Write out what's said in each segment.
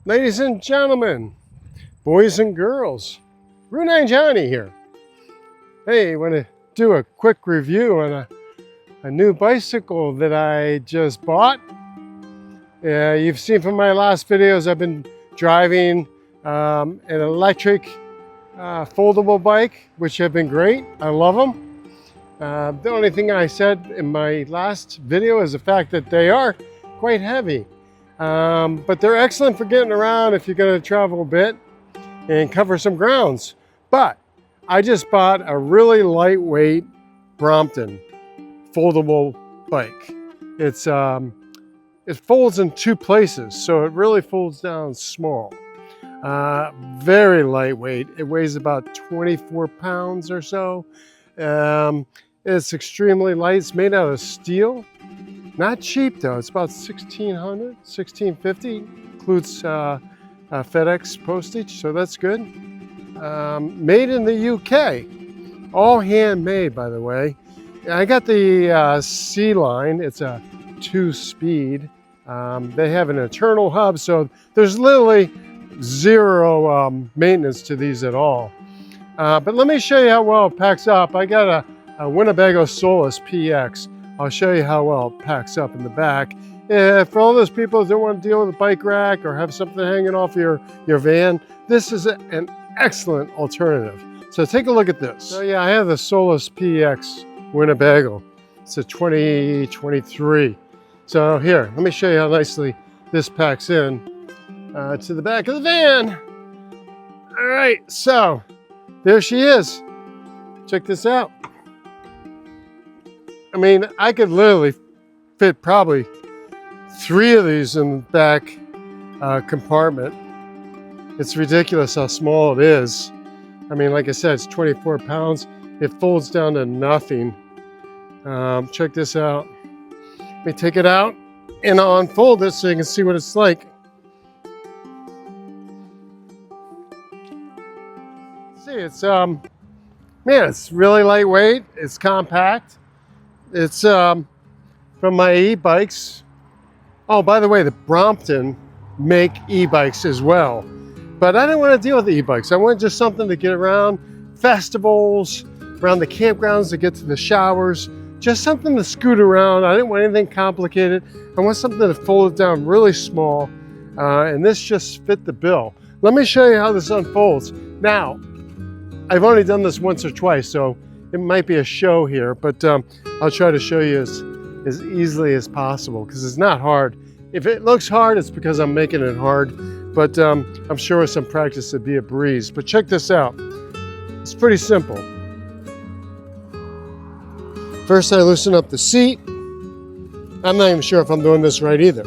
Ladies and gentlemen, boys and girls, Brunei Johnny here. Hey, I want to do a quick review on a new bicycle that I just bought. You've seen from my last videos, I've been driving an electric foldable bike, which have been great. I love them. The only thing I said in my last video is the fact that they are quite heavy. But they're excellent for getting around if you're going to travel a bit and cover some grounds. But I just bought a really lightweight Brompton foldable bike. It folds in two places, so it really folds down small. Very lightweight. It weighs about 24 pounds or so. It's extremely light. It's made out of steel. Not cheap though, it's about $1,600, $1,650, includes FedEx postage, so that's good. Made in the UK, all handmade by the way. I got the C line, it's a 2-speed. They have an internal hub, so there's literally zero maintenance to these at all. But let me show you how well it packs up. I got a Winnebago Solus PX. I'll show you how well it packs up in the back. For all those people that don't want to deal with a bike rack or have something hanging off your van, this is an excellent alternative. So take a look at this. So yeah, I have the Solus PX Winnebago. It's a 2023. So here, let me show you how nicely this packs in to the back of the van. All right, so there she is. Check this out. I mean, I could literally fit probably 3 of these in the back compartment. It's ridiculous how small it is. I mean, like I said, it's 24 pounds. It folds down to nothing. Check this out. Let me take it out and I'll unfold it so you can see what it's like. See, it's man, it's really lightweight. It's compact. It's from my e-bikes. Oh, by the way, the Brompton make e-bikes as well. But I didn't want to deal with the e-bikes. I wanted just something to get around festivals, around the campgrounds to get to the showers. Just something to scoot around. I didn't want anything complicated. I want something that folded down really small. And this just fit the bill. Let me show you how this unfolds. Now, I've only done this once or twice, so it might be a show here, but I'll try to show you as easily as possible because it's not hard. If it looks hard, it's because I'm making it hard, but I'm sure with some practice it'd be a breeze. But check this out. It's pretty simple. First, I loosen up the seat. I'm not even sure if I'm doing this right either,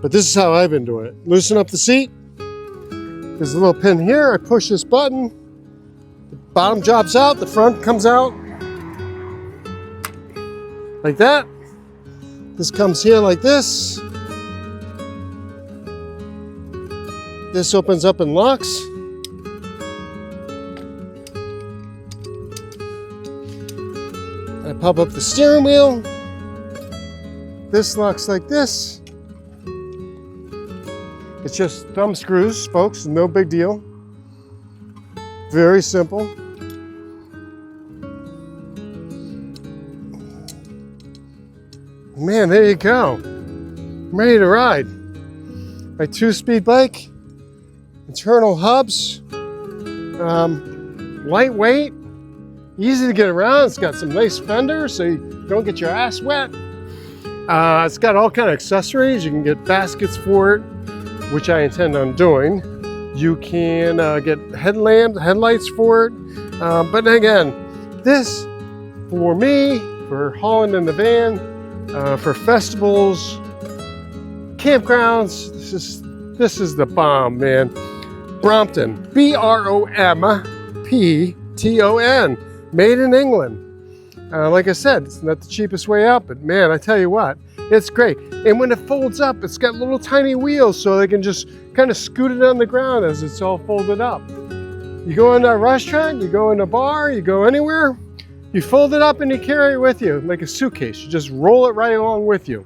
but this is how I've been doing it. Loosen up the seat. There's a little pin here. I push this button. The bottom drops out, the front comes out like that. This comes here like this. This opens up and locks. I pop up the steering wheel. This locks like this. It's just thumb screws, folks, no big deal. Very simple. Man, there you go. I'm ready to ride. My 2-speed bike, internal hubs, lightweight, easy to get around. It's got some nice fenders so you don't get your ass wet. It's got all kind of accessories. You can get baskets for it, which I intend on doing. You can get headlights for it. But again, this for me, for hauling in the van, for festivals, campgrounds, this is the bomb, man. Brompton, B-R-O-M-P-T-O-N, made in England. Like I said, it's not the cheapest way out, but man, I tell you what, it's great. And when it folds up, it's got little tiny wheels so they can just kind of scoot it on the ground as it's all folded up. You go in a restaurant, you go in a bar, you go anywhere, you fold it up and you carry it with you like a suitcase. You just roll it right along with you.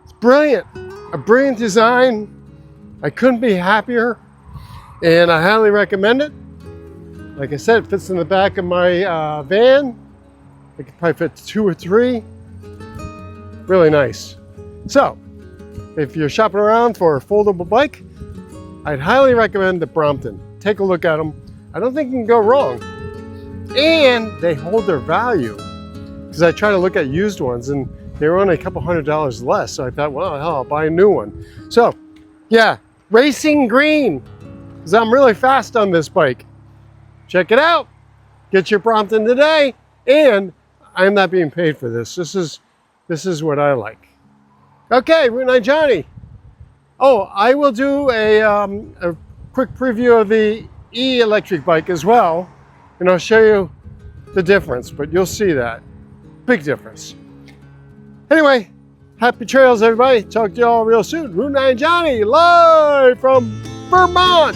It's brilliant. A brilliant design. I couldn't be happier, and I highly recommend it. Like I said, it fits in the back of my van. It could probably fit 2 or 3. Really nice. So, if you're shopping around for a foldable bike, I'd highly recommend the Brompton. Take a look at them. I don't think you can go wrong. And they hold their value. Because I tried to look at used ones and they were only a couple $100 less. So I thought, well, hell, I'll buy a new one. So, yeah, racing green. Because I'm really fast on this bike. Check it out. Get your Brompton today. And I'm not being paid for this. This is what I like. Okay, Route 9 Johnny. Oh, I will do a quick preview of the e-electric bike as well. And I'll show you the difference, but you'll see that. Big difference. Anyway, happy trails, everybody. Talk to you all real soon. Route 9 Johnny, live from Vermont.